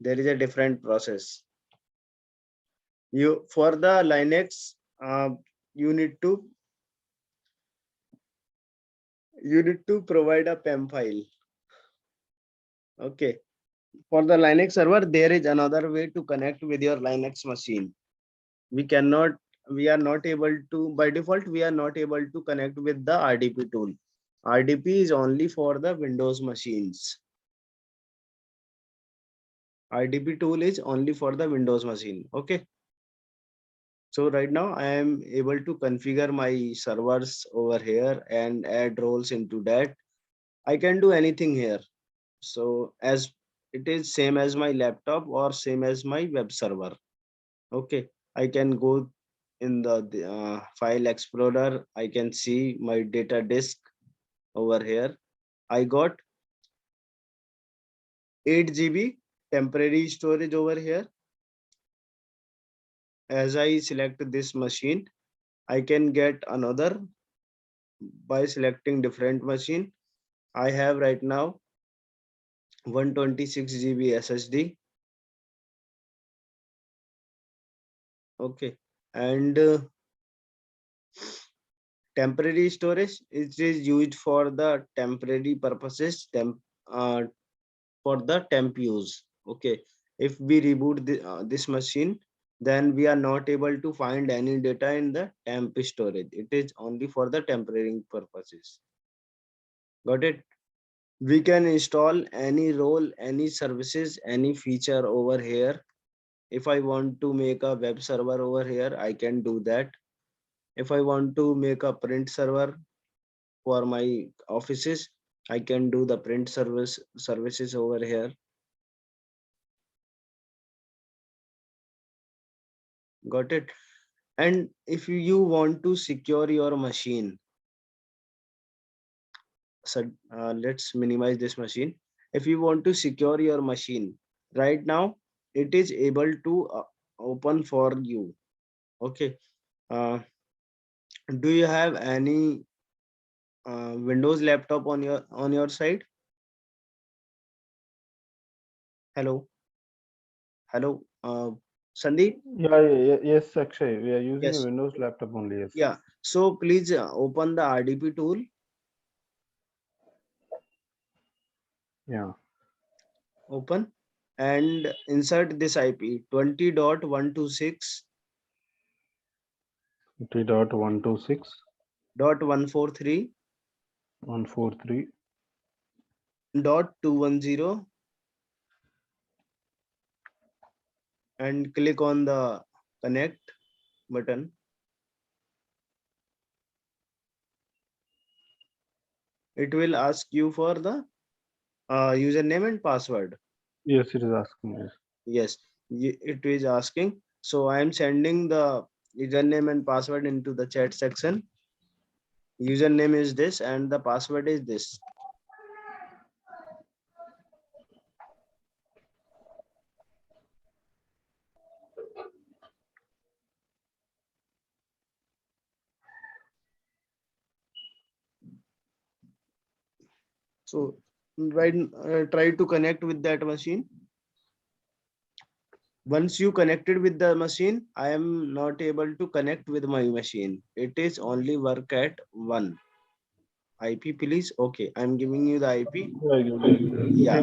there is a different process. You for the Linux, you need to provide a PEM file. Okay, for the Linux server, there is another way to connect with your Linux machine. We cannot, we are not able to, by default, we are not able to connect with the RDP tool. RDP is only for the Windows machines. RDP tool is only for the Windows machine. Okay. So right now I am able to configure my servers over here and add roles into that. I can do anything here. So as it is same as my laptop or same as my web server. Okay, I can go in the file explorer. I can see my data disk over here. I got 8 GB temporary storage over here. As I select this machine, I can get another by selecting different machine. I have right now 126 GB SSD. Okay, and temporary storage, it is used for the temporary purposes, uh, for the temp use. Okay, if we reboot this machine, then we are not able to find any data in the temp storage. It is only for the temporary purposes. Got it? We can install any role, any services, any feature over here. If I want to make a web server over here, I can do that. If I want to make a print server for my offices, I can do the print services over here. Got it? And if you want to secure your machine, so let's minimize this machine. If you want to secure your machine, right now it is able to open for you. Okay. Uh, do you have any Windows laptop on your side? Hello, hello, Sandeep. Yeah, yes, Akshay, we are using a Yes. Windows laptop only. Yes. Yeah. So please open the RDP tool. Yeah. Open and insert this IP 20.126 3.126.143. 143.210 and click on the connect button. It will ask you for the username and password. Yes, it is asking. Yes. Yes, it is asking. So I am sending the username and password into the chat section. Username is this and the password is this. So right, try to connect with that machine. Once you connected with the machine, I am not able to connect with my machine. It is only work at one IP, please. Okay, I'm giving you the IP. Yeah,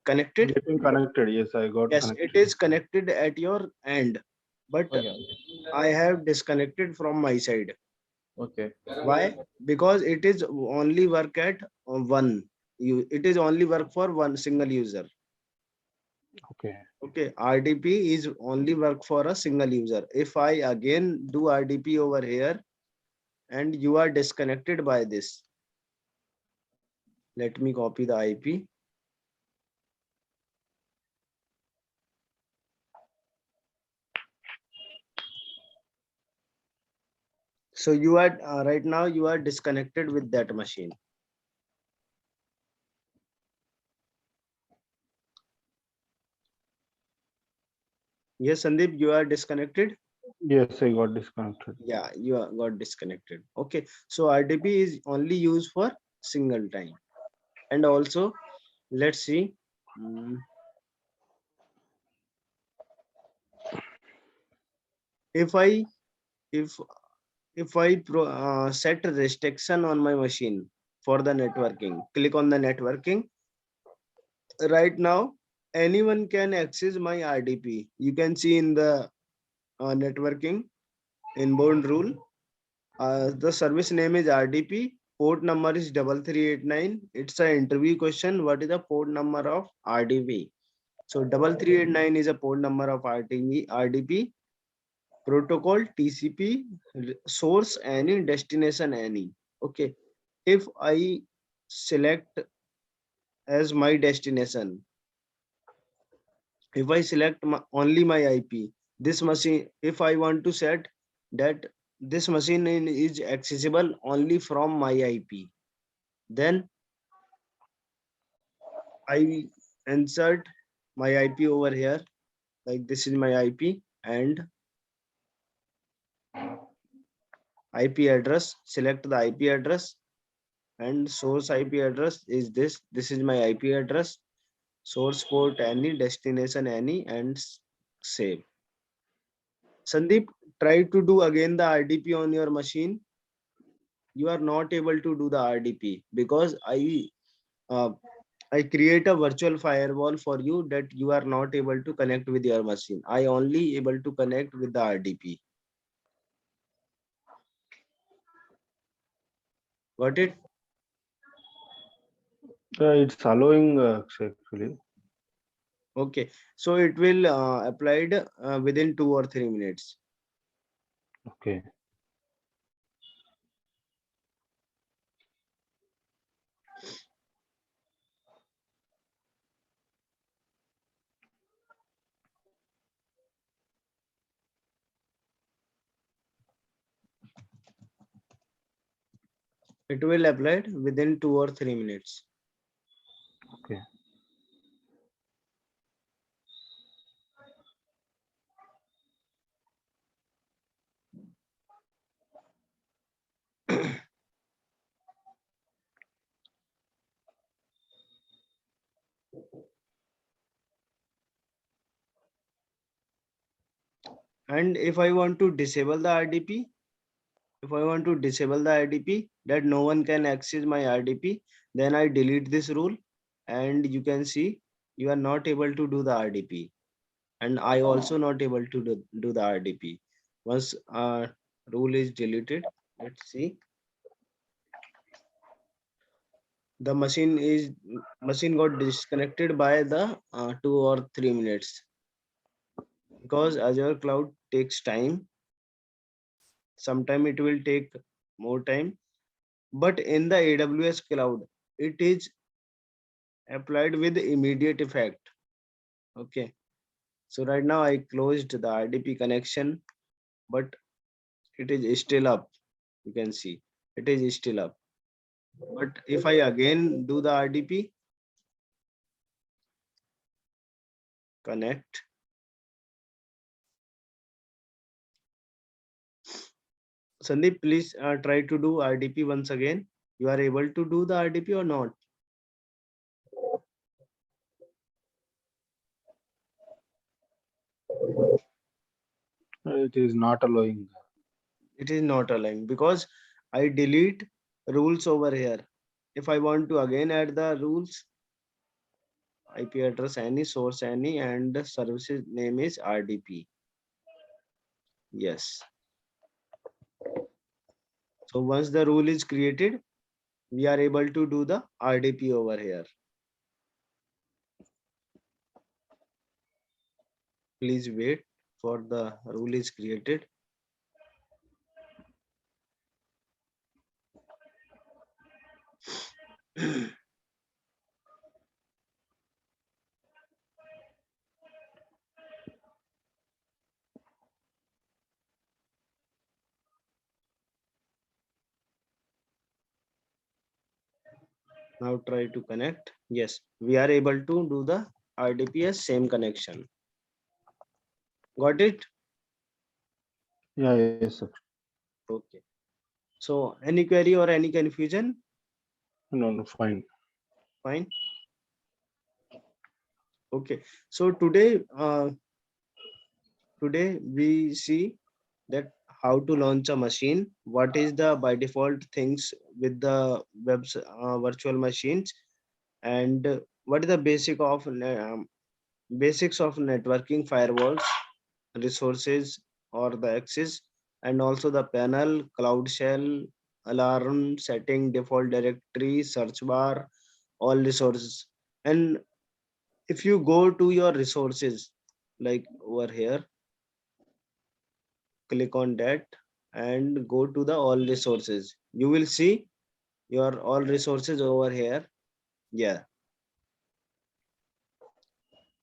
connected. Getting connected. Yes, I got Yes, it connected. is connected at your end, but Okay. I have disconnected from my side. Okay. Why? Because it is only work at one. It is only work for one single user. Okay. Okay, RDP is only work for a single user. If I again do RDP over here and you are disconnected by this, let me copy the IP. So you are right now you are disconnected with that machine. Yes, Sandeep, you are disconnected. Yes, I got disconnected. Yeah, you are got disconnected. Okay, so RDP is only used for single time. And also, let's see. mm, If I if set a restriction on my machine for the networking, click on the networking. Right now, anyone can access my RDP. You can see in the networking inbound rule. The service name is RDP. Port number is 3389. It's an interview question. What is the port number of RDP? So 3389 is a port number of RDP. Protocol TCP, source any, destination any. Okay. If I select as my destination, if I select only my IP, this machine, if I want to set that this machine is accessible only from my IP, then I insert my IP over here, like this is my IP and IP address, select the IP address and source IP address is this. This is my IP address, source port any, destination any, and save. Sandeep, try to do again the RDP on your machine. You are not able to do the RDP because uh, I create a virtual firewall for you that you are not able to connect with your machine. I only able to connect with the RDP. Got it? It's allowing actually. Okay. So it will applied within 2 or 3 minutes. Okay. It will applied within 2 or 3 minutes. Okay. And if I want to disable the RDP, if I want to disable the RDP that no one can access my RDP, then I delete this rule and you can see you are not able to do the RDP. And I also not able to do the RDP. Once rule is deleted, let's see. The machine got disconnected by the 2 or 3 minutes because Azure cloud takes time. Sometime it will take more time, but in the AWS cloud, it is applied with immediate effect. Okay. So right now I closed the RDP connection, but it is still up. You can see it is still up. But if I again do the RDP, connect. Sandeep, please try to do RDP once again. You are able to do the RDP or not? It is not allowing. It is not allowing because I delete rules over here. If I want to again add the rules, IP address any, source any, and the services name is RDP. Yes. So once the rule is created, we are able to do the RDP over here. Please wait for the rule is created. Now try to connect. Yes, we are able to do the RDPS same connection. Got it? Yeah, yes, sir. Okay. So any query or any confusion? No, no, fine. Fine. Okay. So today we see that how to launch a machine, what is the by default things with the virtual machines, and what is the basics of networking firewalls, resources or the access, and also the panel, cloud shell, alarm setting, default directory, search bar, all resources. And if you go to your resources, like over here, click on that and go to the all resources, you will see your all resources over here. Yeah.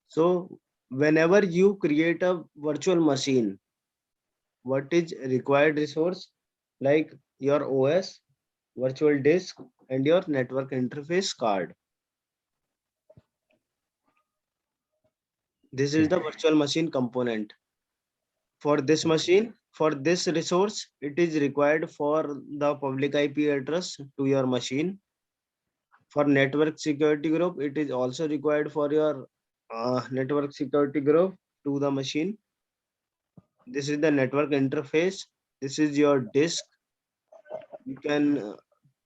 So whenever you create a virtual machine, what is required resource, like your OS, virtual disk, and your network interface card. This is Okay. the virtual machine component. For this machine, for this resource, it is required for the public IP address to your machine. For network security group, it is also required for your network security group to the machine. This is the network interface. This is your disk. You can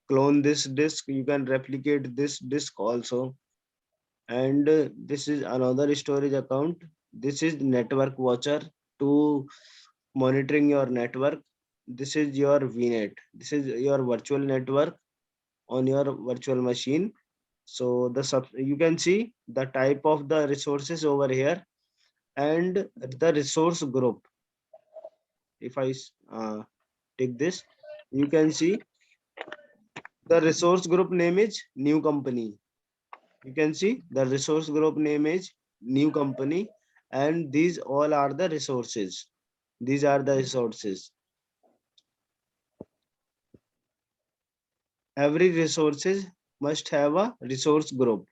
clone this disk. You can replicate this disk also. And this is another storage account. This is network watcher to monitoring your network. This is your VNet. This is your virtual network on your virtual machine. So you can see the type of the resources over here and the resource group. If I take this, you can see the resource group name is new company. You can see the resource group name is new company, and these all are the resources. These are the resources. Every resources must have a resource group.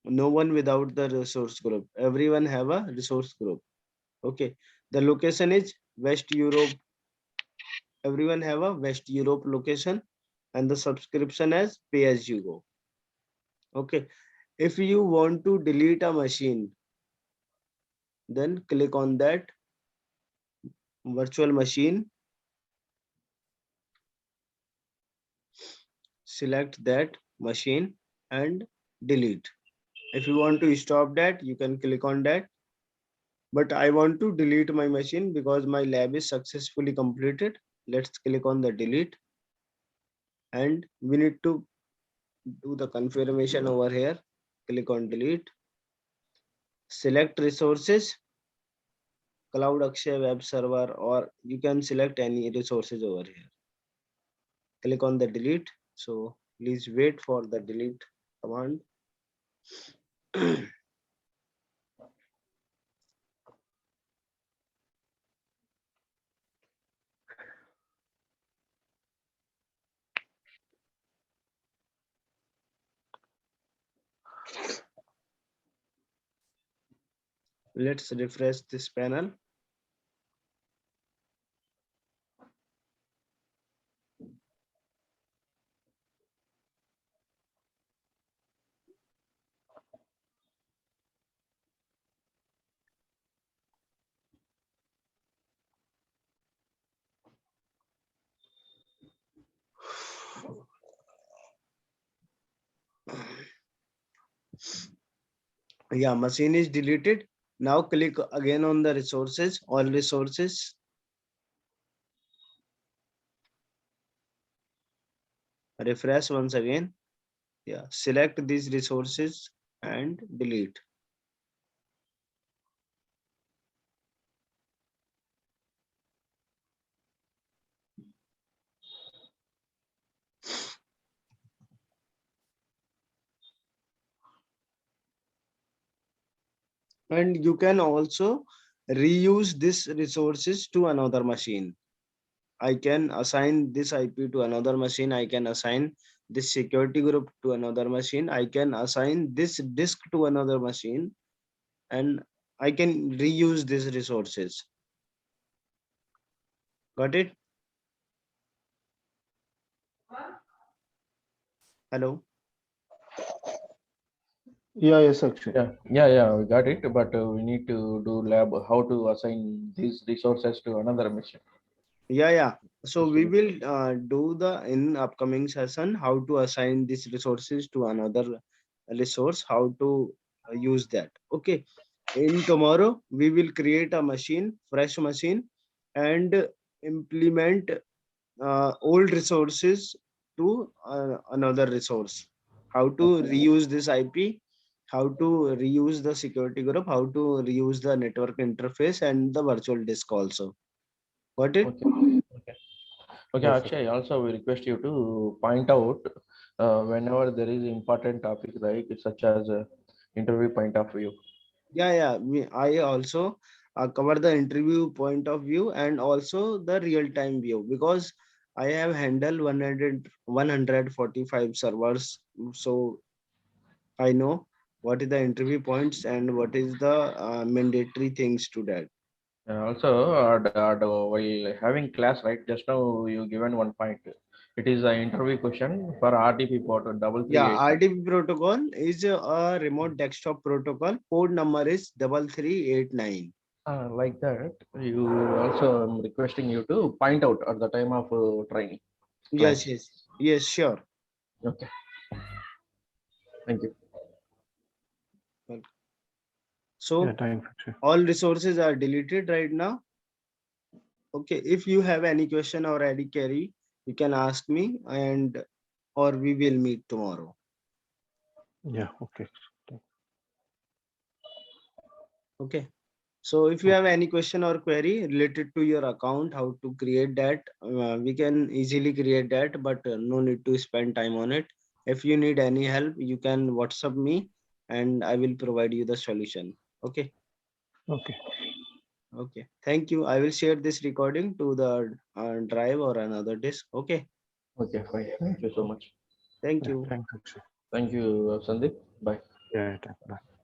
No one without the resource group. Everyone have a resource group. Okay. The location is West Europe. Everyone have a West Europe location, and the subscription as pay as you go. Okay. If you want to delete a machine, then click on that virtual machine, select that machine and delete. If you want to stop that, you can click on that. But I want to delete my machine because my lab is successfully completed. Let's click on the delete, and we need to do the confirmation over here. Click on delete, select resources, Cloud Akshay web server, or you can select any resources over here. Click on the delete. So please wait for the delete command. Let's refresh this panel. Yeah, machine is deleted. Now click again on the resources, all resources. Refresh once again. Yeah, select these resources and delete. And you can also reuse these resources to another machine. I can assign this IP to another machine. I can assign this security group to another machine. I can assign this disk to another machine, and I can reuse these resources. Got it? Hello? Yeah, yes, Akshay. Yeah, we got it. But we need to do lab how to assign these resources to another machine. Yeah. So we Yes, will do the in upcoming session how to assign these resources to another resource, how to use that. Okay. In tomorrow, we will create a machine, fresh machine, and implement old resources to another resource. How to reuse this IP, how to reuse the security group, how to reuse the network interface and the virtual disk also. Got it? Okay. Okay. Okay, Perfect. Akshay, also we request you to point out whenever there is important topic, like such as interview point of view. I also cover the interview point of view and also the real time view, because I have handled 145 servers. So I know what is the interview points and what is the mandatory things to that. Also, while having class, right, just now you given one point. It is an interview question for RDP port double three Yeah, eight nine. RDP protocol is a remote desktop protocol. Port number is 3389. Like that, you also I'm requesting you to point out at the time of training Yes, class. yes, yes, sure. Okay, thank you. Well, Yeah, so thanks, Akshay. all resources are deleted right now. Okay, if you have any question or any query, you can ask me, and or we will meet tomorrow. Yeah, okay. Okay. So if you have Okay. any question or query related to your account, how to create that, we can easily create that, but no need to spend time on it. If you need any help, you can WhatsApp me and I will provide you the solution. Okay. Okay. Okay. Thank you. I will share this recording to the drive or another disk. Okay. Okay, fine. Thank you so Okay. much. Thank Yeah, you. thanks, Akshay. Thank you, Sandeep. Bye. Yeah, thanks. Bye.